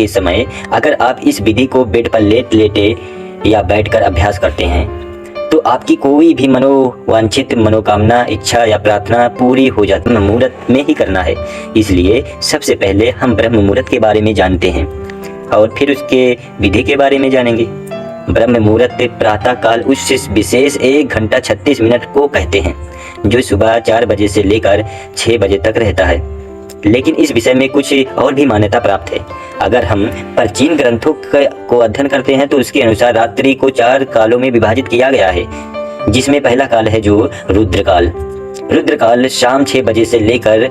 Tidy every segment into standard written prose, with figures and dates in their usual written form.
के समय अगर आप इस विधि को बेड पर लेटे या बैठकर अभ्यास करते हैं तो आपकी कोई भी मनोवांछित मनोकामना, इच्छा या प्रार्थना पूरी हो जाती है। मुहूर्त में ही करना है। इसलिए सबसे पहले हम ब्रह्म मुहूर्त के बारे में जानते हैं और फिर उसके विधि के बारे में जानेंगे। ब्रह्म मुहूर्त प्रातः काल उस विशेष 1 घंटा 36 मिनट को कहते हैं जो सुबह 4 बजे से लेकर 6 बजे तक रहता है। लेकिन इस विषय में कुछ और भी मान्यता प्राप्त है। अगर हम प्राचीन ग्रंथों को अध्ययन करते हैं तो उसके अनुसार रात्रि को 4 कालों में विभाजित किया गया है, जिसमें पहला काल है जो रुद्रकाल। रुद्रकाल शाम 6 बजे से लेकर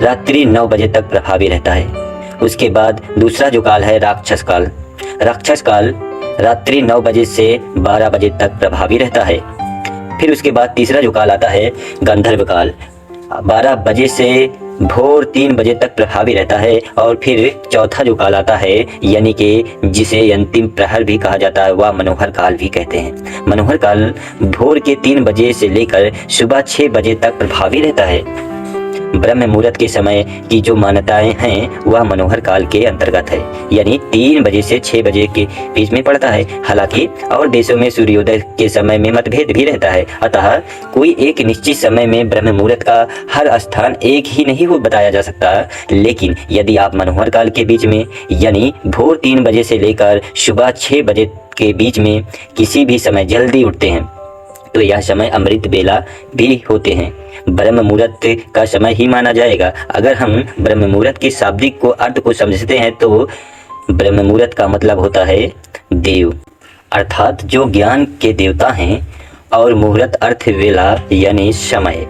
रात्रि 9 बजे तक प्रभावी रहता है। उसके बाद दूसरा जो काल है राक्षस काल। राक्षस काल रात्रि 9 बजे से 12 बजे तक प्रभावी रहता है। फिर उसके बाद तीसरा जो काल आता है गंधर्व काल, 12 बजे से भोर 3 बजे तक प्रभावी रहता है। और फिर चौथा जो काल आता है यानी कि जिसे अंतिम प्रहर भी कहा जाता है, वह मनोहर काल भी कहते हैं। मनोहर काल भोर के 3 बजे से लेकर सुबह 6 बजे तक प्रभावी रहता है। ब्रह्म मुहूर्त के समय की जो मान्यताएं हैं वह मनोहर काल के अंतर्गत है, यानी 3 बजे से 6 बजे के बीच में पड़ता है। हालांकि और देशों में सूर्योदय के समय में मतभेद भी रहता है, अतः कोई एक निश्चित समय में ब्रह्म मुहूर्त का हर स्थान एक ही नहीं हो बताया जा सकता। लेकिन यदि आप मनोहर काल के बीच में यानी भोर 3 बजे से लेकर सुबह 6 बजे के बीच में किसी भी समय जल्दी उठते हैं तो यह समय अमृत बेला भी होते हैं, ब्रह्म मुहूर्त का समय ही माना जाएगा। अगर हम ब्रह्म मुहूर्त के शाब्दिक को अर्थ को समझते हैं तो ब्रह्म मुहूर्त का मतलब होता है देव, अर्थात जो ज्ञान के देवता हैं, और मुहूर्त अर्थ वेला यानी समय।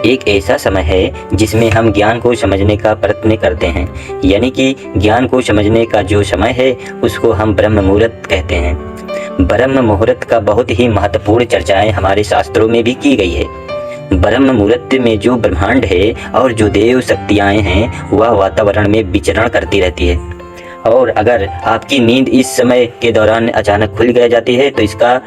एक ऐसा समय है जिसमें हम ज्ञान को समझने का प्रयत्न करते हैं, यानी कि ज्ञान को समझने का जो समय है उसको हम ब्रह्म मुहूर्त कहते हैं। ब्रह्म मुहूर्त का बहुत ही महत्वपूर्ण चर्चाएं हमारे शास्त्रों में भी की गई है। ब्रह्म मुहूर्त में जो ब्रह्मांड है और जो देव शक्तियाँ हैं वह वातावरण में विचरण करती रहती है। और अगर आपकी नींद इस समय के दौरान अचानक खुल जाती है तो इसका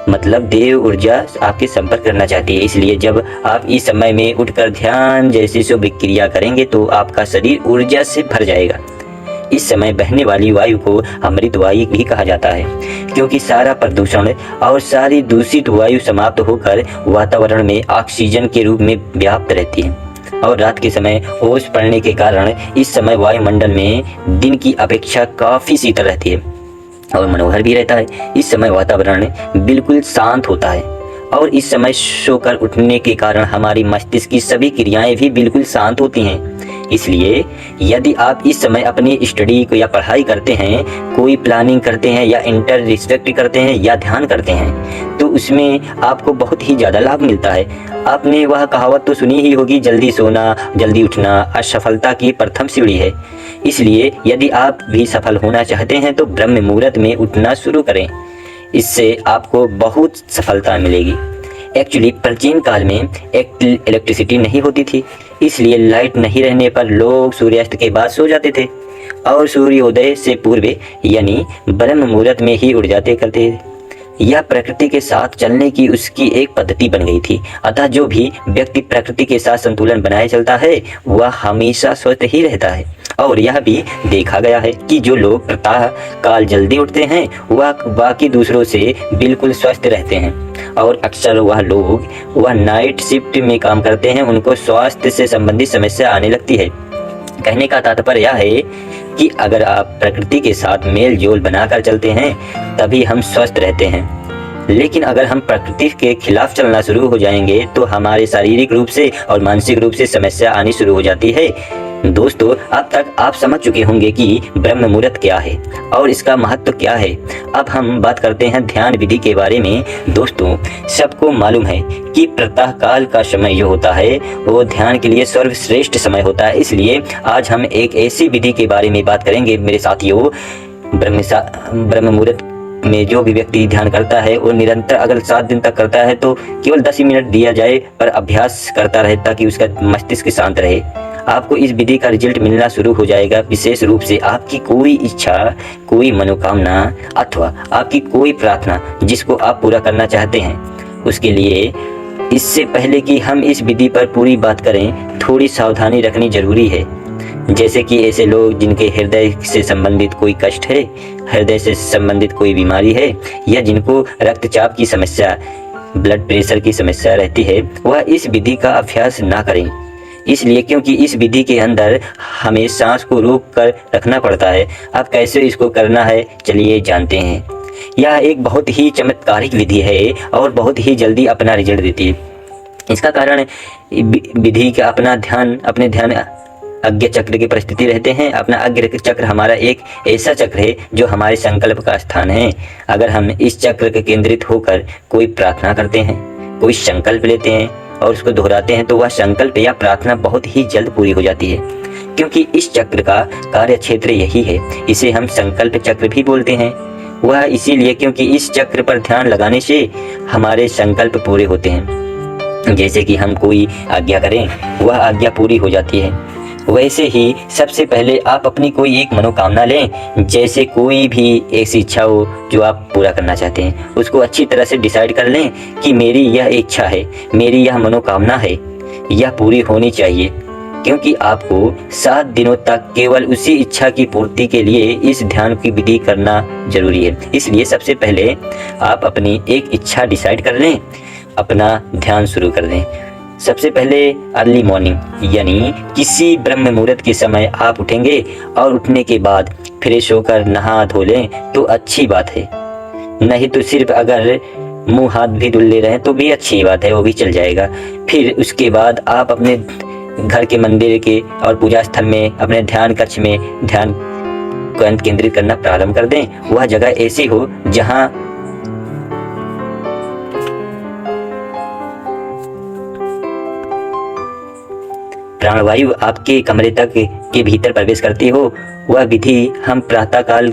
मतलब देव ऊर्जा आपके संपर्क करना चाहती है। इसलिए जब आप इस समय में उठकर ध्यान जैसी शुभ क्रिया करेंगे तो आपका शरीर ऊर्जा से भर जाएगा। इस समय बहने वाली वायु को अमृत वायु भी कहा जाता है, क्योंकि सारा प्रदूषण और सारी दूषित वायु समाप्त होकर वातावरण में ऑक्सीजन के रूप में व्याप्त रहती है। और रात के समय ओस पड़ने के कारण इस समय वायुमंडल में दिन की अपेक्षा काफी शीतल रहती है और मनोहर भी रहता है। इस समय वातावरण बिल्कुल शांत होता है और इस समय सोकर उठने के कारण हमारी मस्तिष्क की सभी क्रियाएं भी बिल्कुल शांत होती हैं। इसलिए यदि आप इस समय अपनी स्टडी को या पढ़ाई करते हैं, कोई प्लानिंग करते हैं या इंटरस्पेक्ट करते हैं या ध्यान करते हैं तो उसमें आपको बहुत ही ज़्यादा लाभ मिलता है। आपने वह कहावत तो सुनी ही होगी, जल्दी सोना जल्दी उठना असफलता की प्रथम सीढ़ी है। इसलिए यदि आप भी सफल होना चाहते हैं तो ब्रह्म मुहूर्त में उठना शुरू करें, इससे आपको बहुत सफलता मिलेगी। एक्चुअली प्राचीन काल में इलेक्ट्रिसिटी नहीं होती थी, इसलिए लाइट नहीं रहने पर लोग सूर्यास्त के बाद सो जाते थे और सूर्योदय से पूर्व यानी ब्रह्म मुहूर्त में ही उठ जाते करते थे। यह प्रकृति के साथ चलने की उसकी एक पद्धति बन गई थी। अतः जो भी व्यक्ति प्रकृति के साथ संतुलन बनाए चलता है वह हमेशा स्वस्थ ही रहता है। और यह भी देखा गया है कि जो लोग प्रातः काल जल्दी उठते हैं वह बाकी दूसरों से बिल्कुल स्वस्थ रहते हैं, और अक्सर वह नाइट शिफ्ट में काम करते हैं, उनको स्वास्थ्य से संबंधित समस्या आने लगती है। कहने का तात्पर्य यह है कि अगर आप प्रकृति के साथ मेल जोल बनाकर चलते हैं तभी हम स्वस्थ रहते हैं। लेकिन अगर हम प्रकृति के खिलाफ चलना शुरू हो जाएंगे तो हमारे शारीरिक रूप से और मानसिक रूप से समस्या आनी शुरू हो जाती है। दोस्तों, अब तक आप समझ चुके होंगे कि ब्रह्म मुहूर्त क्या है और इसका महत्व क्या है। अब हम बात करते हैं ध्यान विधि के बारे में। दोस्तों, सबको मालूम है कि प्रातः काल का समय जो होता है वो ध्यान के लिए सर्वश्रेष्ठ समय होता है। इसलिए आज हम एक ऐसी विधि के बारे में बात करेंगे मेरे साथियों। ब्रह्म मुहूर्त में जो भी व्यक्ति ध्यान करता है वो निरंतर अगर 7 दिन तक करता है तो केवल 10 ही मिनट दिया जाए पर अभ्यास करता रहे ताकि उसका मस्तिष्क शांत रहे, आपको इस विधि का रिजल्ट मिलना शुरू हो जाएगा। विशेष रूप से आपकी कोई इच्छा, कोई मनोकामना अथवा आपकी कोई प्रार्थना जिसको आप पूरा करना चाहते हैं, उसके लिए इससे पहले कि हम इस विधि पर पूरी बात करें थोड़ी सावधानी रखनी जरूरी है। जैसे कि ऐसे लोग जिनके हृदय से संबंधित कोई कष्ट है, हृदय से संबंधित कोई बीमारी है, या जिनको रक्तचाप की समस्या, ब्लड प्रेशर की समस्या रहती है, वह इस विधि का अभ्यास ना करें। इसलिए क्योंकि इस विधि के अंदर हमें सांस को रोक कर रखना पड़ता है। अब कैसे इसको करना है, चलिए जानते हैं। यह एक बहुत ही चमत्कारिक विधि है और बहुत ही जल्दी अपना रिजल्ट देती है। इसका कारण विधि का अपने ध्यान अज्ञ चक्र की परिस्थिति रहते हैं। अपना अज्ञ चक्र हमारा एक ऐसा चक्र है जो हमारे संकल्प का स्थान है। अगर हम इस चक्र के केंद्रित होकर कोई प्रार्थना करते हैं, कोई संकल्प लेते हैं और उसको दोहराते हैं, तो वह संकल्प या प्रार्थना बहुत ही जल्द पूरी हो जाती है, क्योंकि इस चक्र का कार्य क्षेत्र यही है। इसे हम संकल्प चक्र भी बोलते हैं। वह इसीलिए क्योंकि इस चक्र पर ध्यान लगाने से हमारे संकल्प पूरे होते हैं। जैसे कि हम कोई आज्ञा करें, वह आज्ञा पूरी हो जाती है। वैसे ही सबसे पहले आप अपनी कोई एक मनोकामना लें। जैसे कोई भी ऐसी इच्छा हो जो आप पूरा करना चाहते हैं, उसको अच्छी तरह से डिसाइड कर लें कि मेरी यह इच्छा है, मेरी यह मनोकामना है, यह पूरी होनी चाहिए। क्योंकि आपको 7 दिनों तक केवल उसी इच्छा की पूर्ति के लिए इस ध्यान की विधि करना जरूरी है। इसलिए सबसे पहले आप अपनी एक इच्छा डिसाइड कर लें, अपना ध्यान शुरू कर दें। सबसे पहले अर्ली मॉर्निंग यानी किसी ब्रह्म मुहूर्त के समय आप उठेंगे और उठने के बाद फ्रेश होकर नहा धो लें तो अच्छी बात है। नहीं तो सिर्फ अगर मुंह हाथ भी धुल ले रहे हैं तो भी अच्छी बात है, वो भी चल जाएगा। फिर उसके बाद आप अपने घर के मंदिर के और पूजा स्थल में, अपने ध्यान कक्ष में ध्यान को केंद्रित करना प्रारंभ कर दें। वह जगह ऐसी हो जहां प्राणवायु आपके कमरे तक के भीतर प्रवेश करती हो। वह विधि हम प्रातःकाल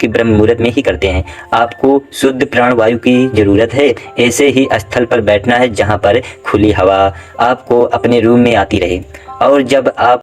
के ब्रह्म मुहूर्त में ही करते हैं। आपको शुद्ध प्राणवायु की जरूरत है। ऐसे ही स्थल पर बैठना है जहां पर खुली हवा आपको अपने रूम में आती रहे। और जब आप